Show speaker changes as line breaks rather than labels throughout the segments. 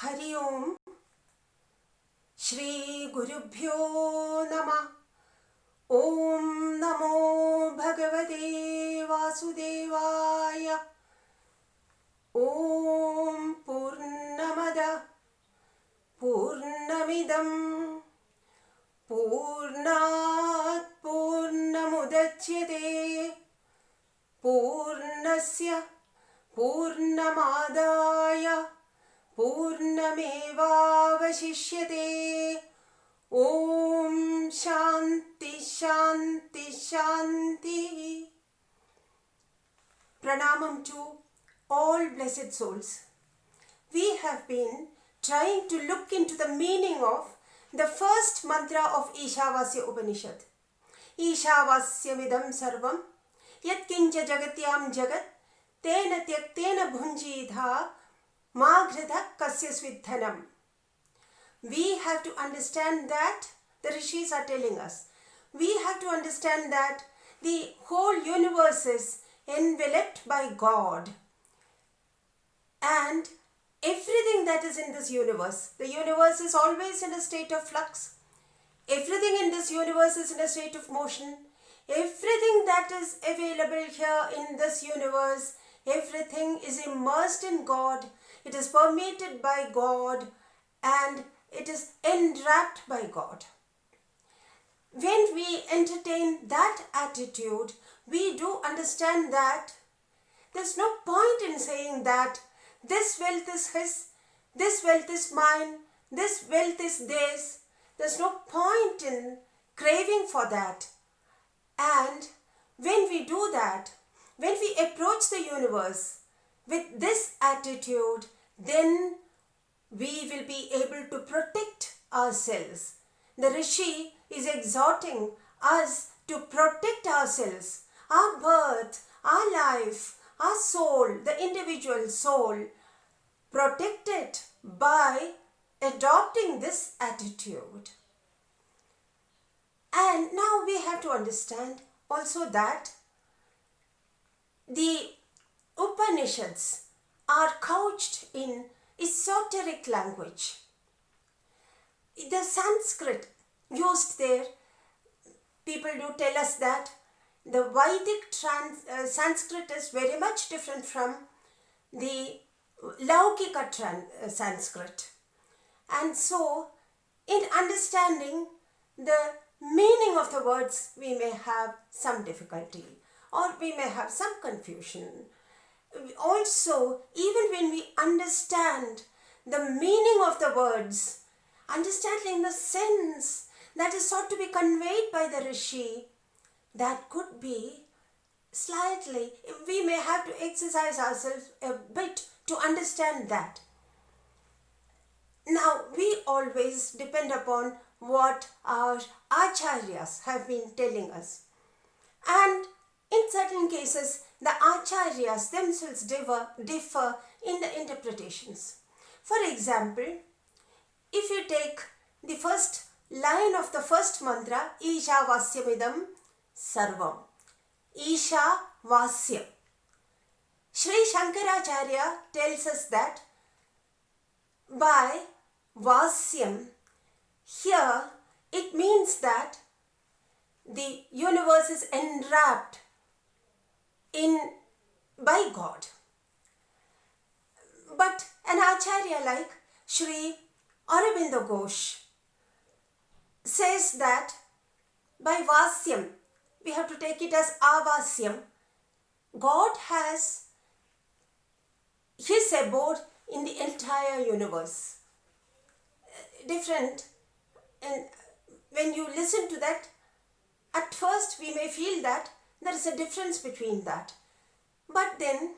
Hari Om. Shri Gurubhyo Namah. Om Namo Bhagavate Vasudevaya. Om Purnamada Purnamidam Purnat Purnamudachyate Purnasya Purnamadaya Purnamevavashishyate. Om Shanti Shanti Shanti. Pranamam to all blessed souls. We have been trying to look into the meaning of the first mantra of Isavasyopanishad. Isavasyamidam sarvam yatkincha jagatyam jagat tena tyaktena bhunjidha maghrita kasya svidhanam. We have to understand that the rishis are telling us. We have to understand that the whole universe is enveloped by God. And everything that is in this universe, the universe is always in a state of flux. Everything in this universe is in a state of motion. Everything that is available here in this universe, everything is immersed in God. It is permeated by God and it is enwrapped by God. When we entertain that attitude, we do understand that there's no point in saying that this wealth is his, this wealth is mine, this wealth is theirs. There's no point in craving for that. And when we do that, when we approach the universe with this attitude, then we will be able to protect ourselves. The Rishi is exhorting us to protect ourselves, our birth, our life, our soul, the individual soul. Protect it by adopting this attitude. And now we have to understand also that the Upanishads are couched in esoteric language. The Sanskrit used there, people do tell us that the Vedic Sanskrit is very much different from the Laukika Sanskrit. And so, in understanding the meaning of the words, we may have some difficulty or we may have some confusion. Also, even when we understand the meaning of the words, understanding the sense that is sought to be conveyed by the Rishi, that could be slightly, we may have to exercise ourselves a bit to understand that. Now, we always depend upon what our acharyas have been telling us. And in certain cases, the acharyas themselves differ in the interpretations. For example, if you take the first line of the first mantra, Isavasyamidam sarvam. Isha Vasya. Sri Shankaracharya tells us that by Vasyam, here it means that the universe is enwrapped by God. But an Acharya like Sri Aurobindo Ghosh says that by Vasyam, we have to take it as Avasyam, God has his abode in the entire universe. Different, and when you listen to that, at first we may feel that there is a difference between that. But then,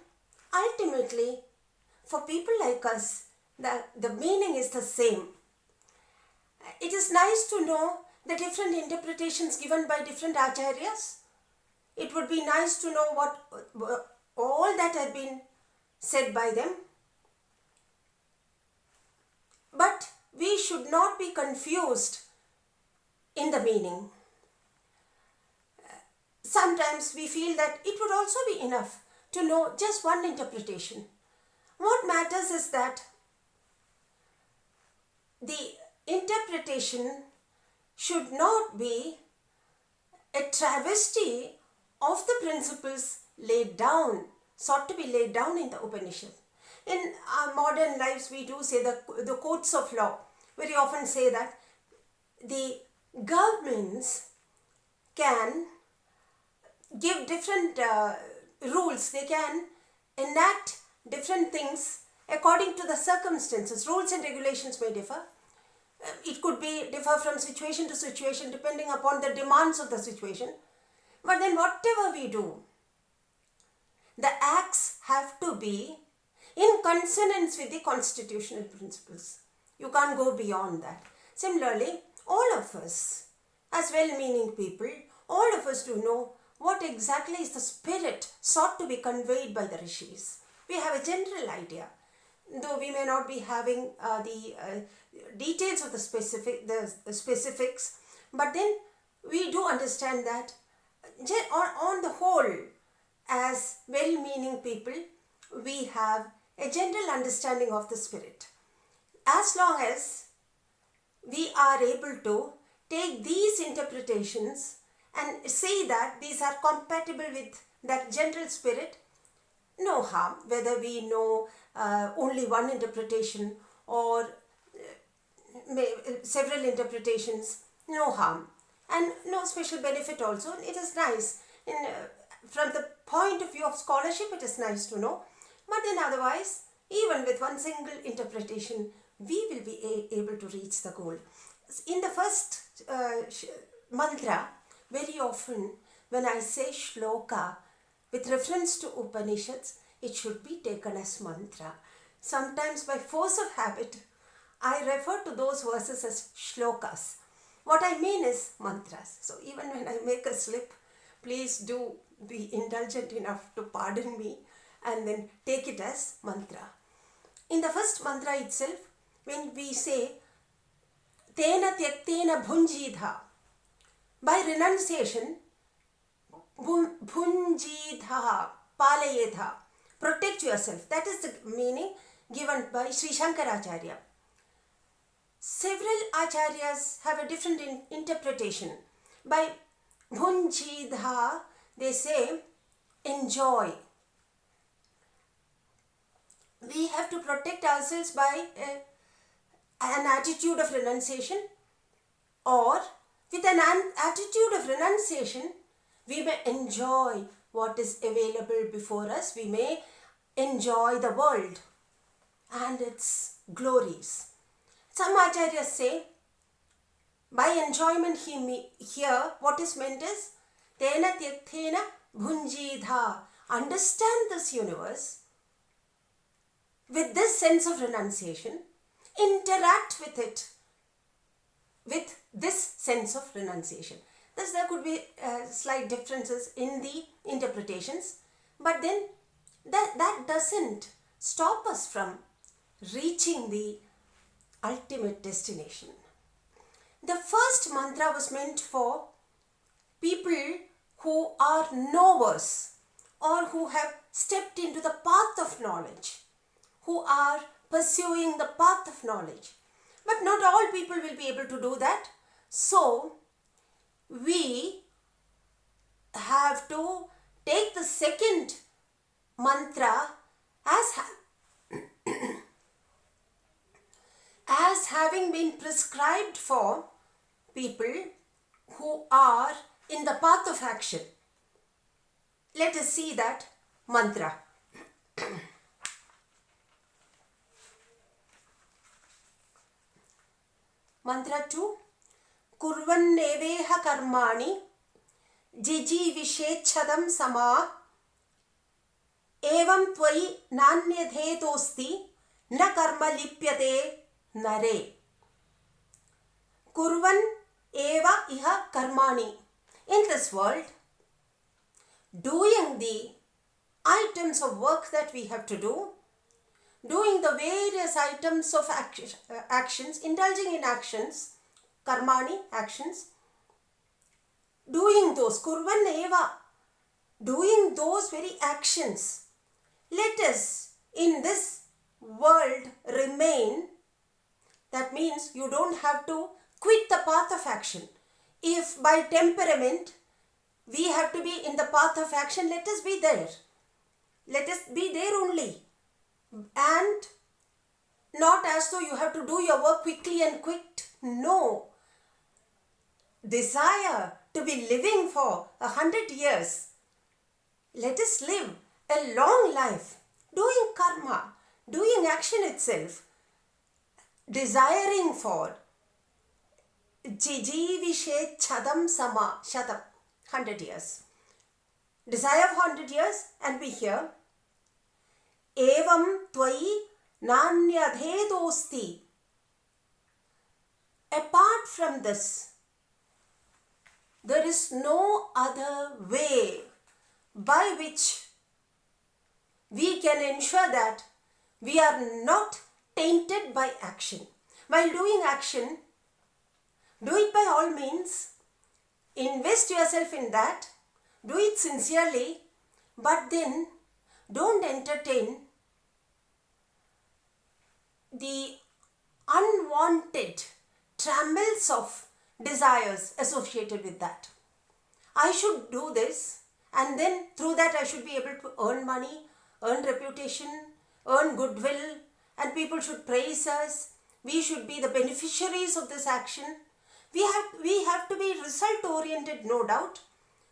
ultimately, for people like us, the meaning is the same. It is nice to know the different interpretations given by different acharyas. It would be nice to know what all that had been said by them. But we should not be confused in the meaning. Sometimes we feel that it would also be enough to know just one interpretation. What matters is that the interpretation should not be a travesty of the principles laid down, sought to be laid down in the Upanishad. In our modern lives, we do say the courts of law very often say that the governments can give different rules. They can enact different things according to the circumstances. Rules and regulations may differ. It could differ from situation to situation depending upon the demands of the situation. But then whatever we do, the acts have to be in consonance with the constitutional principles. You can't go beyond that. Similarly, all of us, as well-meaning people, all of us do know what exactly is the spirit sought to be conveyed by the rishis. We have a general idea, though we may not be having the details of the specifics, but then we do understand that on the whole, as well-meaning people, we have a general understanding of the spirit. As long as we are able to take these interpretations and say that these are compatible with that general spirit, no harm, whether we know only one interpretation or several interpretations, no harm. And no special benefit also. It is nice. From the point of view of scholarship, it is nice to know. But then otherwise, even with one single interpretation, we will be able to reach the goal. In the first mantra, very often when I say shloka with reference to Upanishads, it should be taken as mantra. Sometimes by force of habit, I refer to those verses as shlokas. What I mean is mantras. So even when I make a slip, please do be indulgent enough to pardon me and then take it as mantra. In the first mantra itself, when we say Tena Tyaktena Bhunjidha, by renunciation, Bhunjidha, Palayedha, protect yourself. That is the meaning given by Sri Shankaracharya. Several acharyas have a different interpretation. By Bhunjidha, they say enjoy. We have to protect ourselves by an attitude of renunciation, or with an attitude of renunciation, we may enjoy what is available before us. We may enjoy the world and its glories. Some acharyas say, by enjoyment here, what is meant is, Tena Tyaktena Bhunjidha. Understand this universe with this sense of renunciation. Interact with it with this sense of renunciation. Thus, there could be slight differences in the interpretations, but then that doesn't stop us from reaching the ultimate destination. The first mantra was meant for people who are knowers or who have stepped into the path of knowledge, who are pursuing the path of knowledge. But not all people will be able to do that. So, we have to take the second mantra as having been prescribed for people who are in the path of action. Let us see that mantra. Mantra 2. Kurvanneveha karmani jijivishechadam sama evam tvai nanyadhetosti na karma lipyate nare. Kurvan eva iha karmani. In this world, doing the items of work that we have to do, doing the various items of actions, indulging in actions, karmani, actions, doing those, kurvan eva, doing those very actions. Let us in this world remain That means you don't have to quit the path of action. If by temperament we have to be in the path of action, let us be there. Let us be there only. And not as though you have to do your work quickly and quit. No. Desire to be living for 100 years. Let us live a long life, doing karma, doing action itself, desiring for jijivishe chadam sama shatam, 100 years. Desire for 100 years and be here. Evam tvai nanyadhedosti. Apart from this, there is no other way by which we can ensure that we are not tainted by action. While doing action, do it by all means. Invest yourself in that. Do it sincerely. But then don't entertain the unwanted trammels of desires associated with that. I should do this, and then through that I should be able to earn money, earn reputation, earn goodwill, and people should praise us. We should be the beneficiaries of this action. We have to be result oriented, no doubt.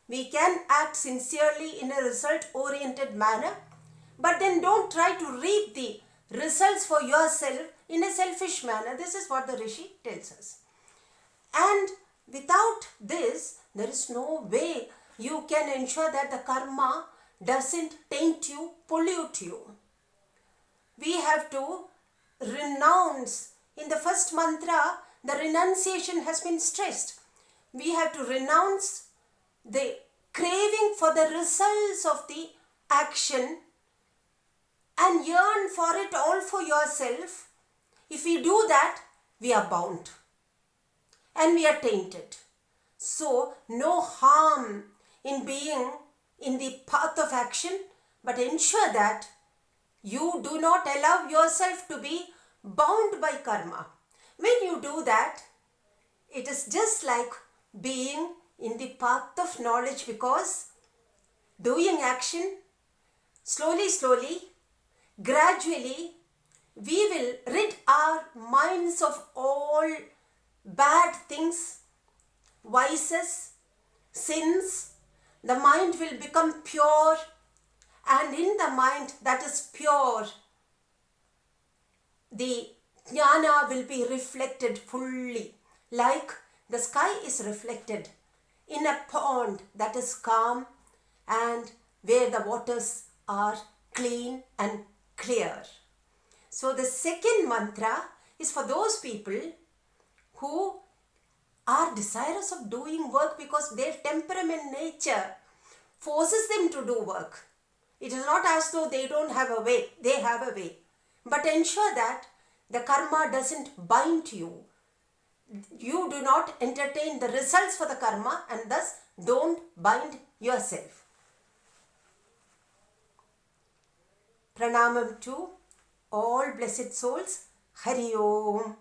We can act sincerely in a result oriented manner, but then don't try to reap the results for yourself in a selfish manner. This is what the Rishi tells us. And without this, there is no way you can ensure that the karma doesn't taint you, pollute you. We have to renounce. In the first mantra, the renunciation has been stressed. We have to renounce the craving for the results of the action and yearn for it all for yourself. If we do that, we are bound and we are tainted. So, no harm in being in the path of action, but ensure that you do not allow yourself to be bound by karma. When you do that, it is just like being in the path of knowledge, because doing action, slowly, gradually, we will rid our minds of all bad things, vices, sins. The mind will become pure, and in the mind that is pure, the jnana will be reflected fully, like the sky is reflected in a pond that is calm and where the waters are clean and clear. So the second mantra is for those people who are desirous of doing work because their temperament nature forces them to do work. It is not as though they don't have a way, they have a way. But ensure that the karma doesn't bind you. You do not entertain the results for the karma, and thus don't bind yourself. Pranamam to all blessed souls. Hari Om.